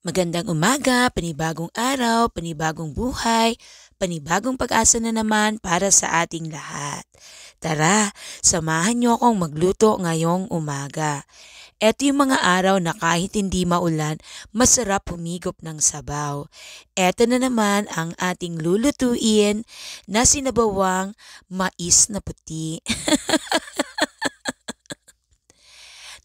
Magandang umaga, panibagong araw, panibagong buhay, panibagong pag-asa na naman para sa ating lahat. Tara, samahan niyo akong magluto ngayong umaga. Ito yung mga araw na kahit hindi maulan, masarap humigop ng sabaw. Ito na naman ang ating lulutuin na sinabawang mais na puti.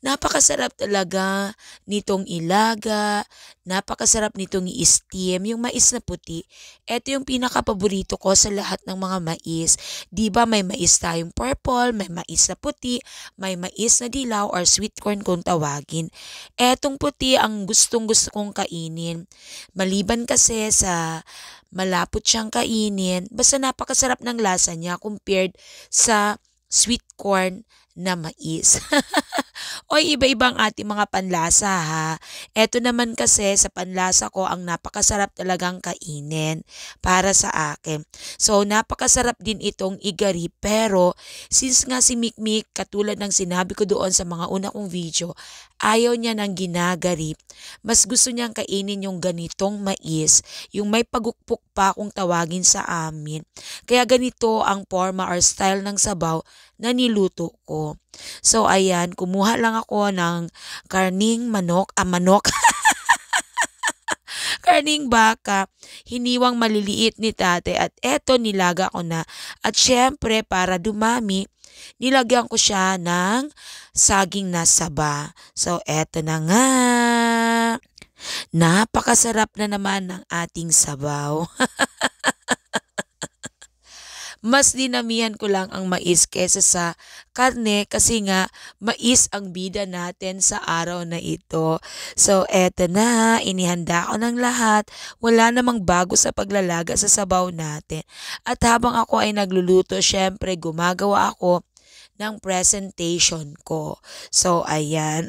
Napakasarap talaga nitong ilaga, napakasarap nitong i-steam, yung mais na puti. Ito yung pinakapaborito ko sa lahat ng mga mais. 'Di ba may mais tayong purple, may mais na puti, may mais na dilaw or sweet corn kung tawagin. Etong puti ang gustong-gusto kong kainin. Maliban kasi sa malapot siyang kainin, basta napakasarap ng lasa niya compared sa sweet corn na mais. Oy, iba-iba ang ating mga panlasa ha. Eto naman kasi sa panlasa ko ang napakasarap talagang kainin para sa akin. So napakasarap din itong igari pero since nga si Mikmik katulad ng sinabi ko doon sa mga una kong video, ayaw niya ng ginagari. Mas gusto niyang kainin yung ganitong mais, yung may pagukpok pa kung tawagin sa amin. Kaya ganito ang forma or style ng sabaw na niluto ko. So ayan, kumuha lang ako ng karning manok, karning baka, hiniwang maliliit ni tate at eto nilaga ko na. At syempre para dumami, nilagyan ko siya ng saging na saba. So eto na nga. Napakasarap na naman ng ating sabaw. Mas dinamihan ko lang ang mais kesa sa karne kasi nga mais ang bida natin sa araw na ito. So eto na, inihanda ko ng lahat. Wala namang bago sa paglalaga sa sabaw natin. At habang ako ay nagluluto, syempre gumagawa ako ng presentation ko. So ayan.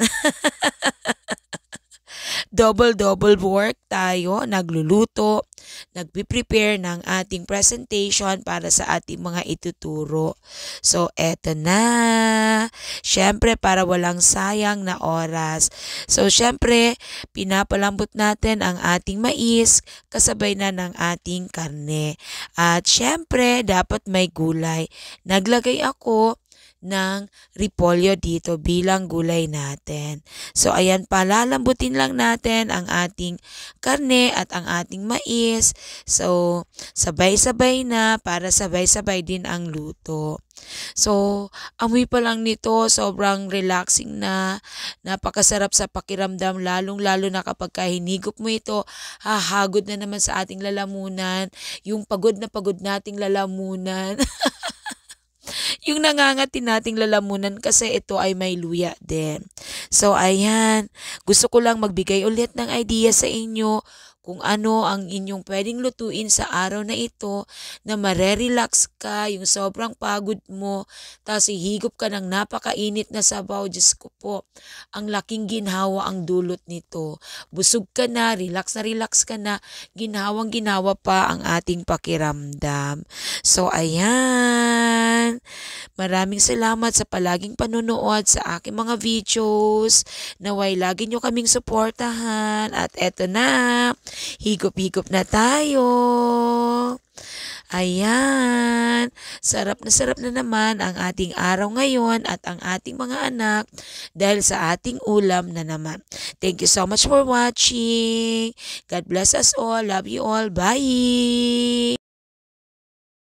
Double-double work tayo, nagluluto, nagpi-prepare ng ating presentation para sa ating mga ituturo. So, eto na. Siyempre, para walang sayang na oras. So, siyempre, pinapalambot natin ang ating mais kasabay na ng ating karne. At siyempre, dapat may gulay. Naglagay ako ng repolyo dito bilang gulay natin. So ayan, palalambutin lang natin ang ating karne at ang ating mais. So sabay-sabay na para sabay-sabay din ang luto. So, amoy pa lang nito, sobrang relaxing na, napakasarap sa pakiramdam, lalong-lalo na kapag hinigop mo ito, hahagod na naman sa ating lalamunan, yung pagod na pagod nating lalamunan. Yung nangangati nating lalamunan kasi ito ay may luya din. So ayan, gusto ko lang magbigay ulit ng idea sa inyo kung ano ang inyong pwedeng lutuin sa araw na ito na marerelax ka, yung sobrang pagod mo, tapos ihigop ka ng napakainit na sabaw. Diyos ko po, ang laking ginhawa ang dulot nito. Busog ka na relax ka na, ginhawang ginawa pa ang ating pakiramdam. So ayan, maraming salamat sa palaging panonood sa aking mga videos. Naway lagi nyo kaming suportahan. At eto na, higop-higop na tayo. Ayan, sarap na naman ang ating araw ngayon at ang ating mga anak dahil sa ating ulam na naman. Thank you so much for watching. God bless us all. Love you all. Bye!